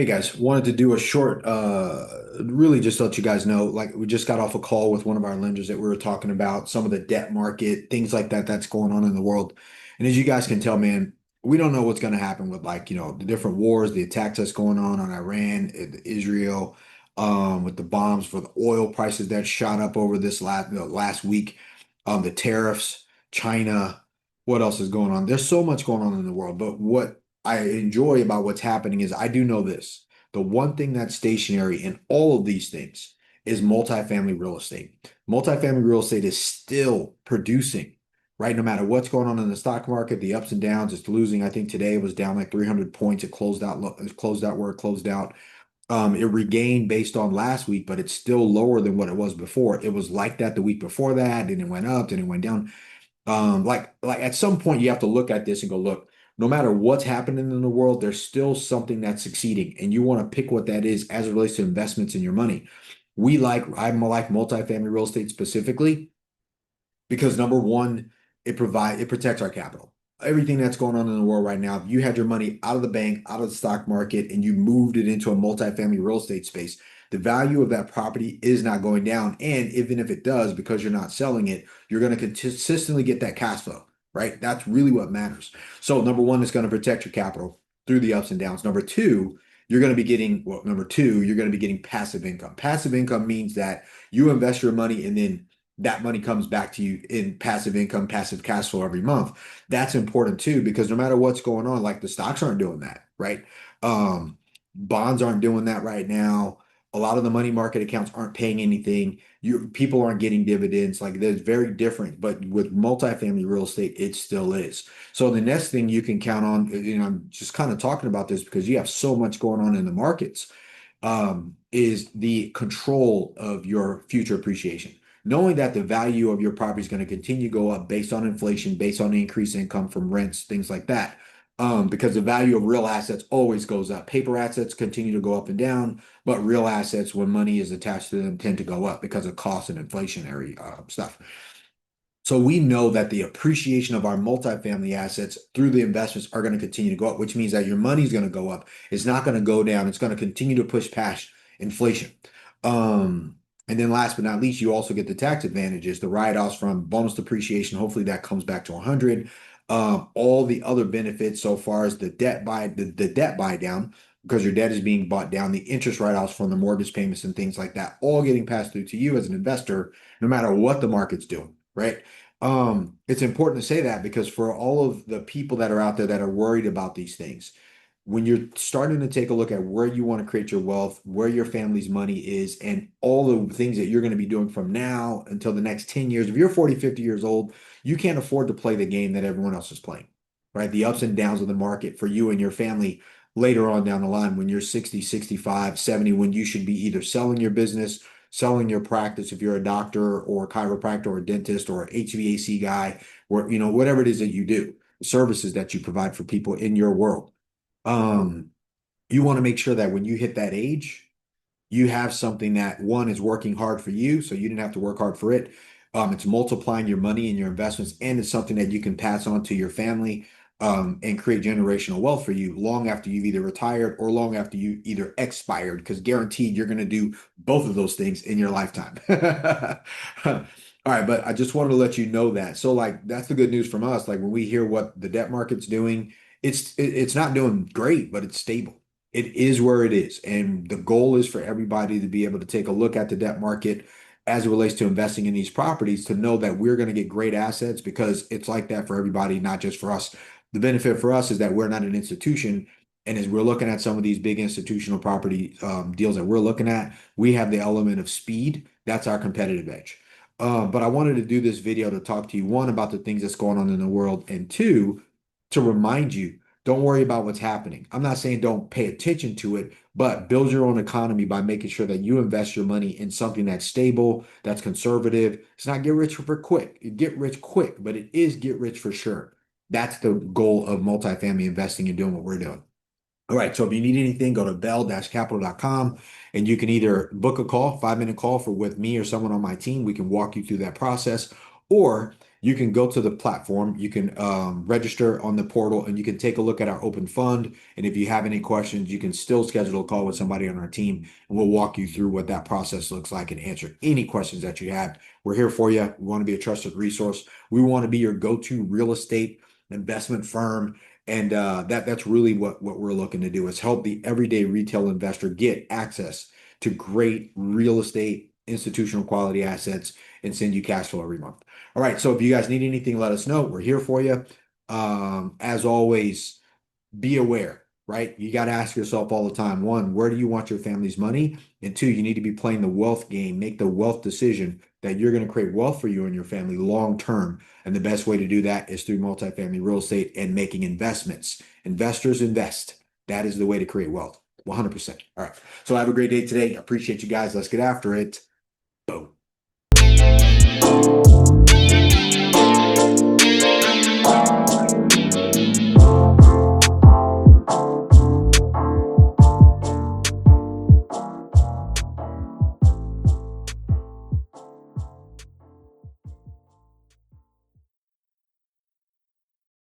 Hey guys, wanted to do a short, really just let you guys know, like we just got off a call with one of our lenders that we were talking about some of the debt market, things like that that's going on in the world. And as you guys can tell, man, we don't know what's going to happen with the different wars, the attacks that's going on Iran, Israel, with the bombs for the oil prices that shot up over this last week, the tariffs, China, what else is going on? There's so much going on in the world, but what I enjoy about what's happening is I do know this. The one thing that's stationary in all of these things is multifamily real estate. Multifamily real estate is still producing, right? No matter what's going on in the stock market, the ups and downs, it's losing. I think today it was down like 300 points. It closed out where it closed out. It regained based on last week, but it's still lower than what it was before. It was like that the week before that, then it went up, then it went down. Like at some point you have to look at this and go, look, no matter what's happening in the world, there's still something that's succeeding, and you want to pick what that is as it relates to investments in your money. I like multifamily real estate specifically because number one, it protects our capital. Everything that's going on in the world right now, if you had your money out of the bank, out of the stock market, and you moved it into a multifamily real estate space, the value of that property is not going down. And even if it does, because you're not selling it, you're going to consistently get that cash flow, right? That's really what matters. So number one, it's going to protect your capital through the ups and downs. Number two, you're going to be getting passive income. Passive income means that you invest your money and then that money comes back to you in passive income, passive cash flow every month. That's important too, because no matter what's going on, like the stocks aren't doing that, right? Um, Bonds aren't doing that right now. A lot of the money market accounts aren't paying anything. People aren't getting dividends. Like there's very different, but with multifamily real estate, it still is. So the next thing you can count on, I'm just kind of talking about this because you have so much going on in the markets, is the control of your future appreciation. Knowing that the value of your property is going to continue to go up based on inflation, based on increased income from rents, things like that. Because the value of real assets always goes up. Paper assets continue to go up and down, but real assets, when money is attached to them, tend to go up because of cost and inflationary stuff. So we know that the appreciation of our multifamily assets through the investments are going to continue to go up, which means that your money is going to go up. It's not going to go down. It's going to continue to push past inflation. And then last but not least, you also get the tax advantages, the write-offs from bonus depreciation. Hopefully that comes back to 100. All the other benefits so far as the debt buy down, because your debt is being bought down, the interest write-offs from the mortgage payments and things like that, all getting passed through to you as an investor, no matter what the market's doing, right? It's important to say that because for all of the people that are out there that are worried about these things, when you're starting to take a look at where you want to create your wealth, where your family's money is, and all the things that you're going to be doing from now until the next 10 years, if you're 40, 50 years old, you can't afford to play the game that everyone else is playing, right? The ups and downs of the market for you and your family later on down the line when you're 60, 65, 70, when you should be either selling your business, selling your practice if you're a doctor or a chiropractor or a dentist or an HVAC guy, or whatever it is that you do, services that you provide for people in your world. Um, you want to make sure that when you hit that age, you have something that one is working hard for you, so you didn't have to work hard for it. It's multiplying your money and your investments, and it's something that you can pass on to your family, and create generational wealth for you long after you've either retired or long after you either expired, because guaranteed you're going to do both of those things in your lifetime. All right, but I just wanted to let you know that. So like that's the good news from us. Like when we hear what the debt market's doing, it's not doing great, but it's stable. It is where it is. And the goal is for everybody to be able to take a look at the debt market as it relates to investing in these properties to know that we're going to get great assets because it's like that for everybody, not just for us. The benefit for us is that we're not an institution. And as we're looking at some of these big institutional property deals that we're looking at, we have the element of speed. That's our competitive edge. But I wanted to do this video to talk to you, one, about the things that's going on in the world, and two, to remind you, don't worry about what's happening. I'm not saying don't pay attention to it, but build your own economy by making sure that you invest your money in something that's stable, that's conservative. It's not get rich for quick. Get rich quick, but it is get rich for sure. That's the goal of multifamily investing and doing what we're doing. All right, so if you need anything, go to bell-capital.com and you can either book a call, 5-minute call for with me or someone on my team. We can walk you through that process. Or you can go to the platform, you can register on the portal, and you can take a look at our open fund. And if you have any questions, you can still schedule a call with somebody on our team, and we'll walk you through what that process looks like and answer any questions that you have. We're here for you. We want to be a trusted resource. We want to be your go-to real estate investment firm. And that's really what we're looking to do is help the everyday retail investor get access to great real estate institutional quality assets and send you cash flow every month. All right. So if you guys need anything, let us know. We're here for you. As always, be aware, right? You got to ask yourself all the time, one, where do you want your family's money? And two, you need to be playing the wealth game, make the wealth decision that you're going to create wealth for you and your family long term. And the best way to do that is through multifamily real estate and making investments. Investors invest. That is the way to create wealth. 100%. All right. So have a great day today. Appreciate you guys. Let's get after it. Boom.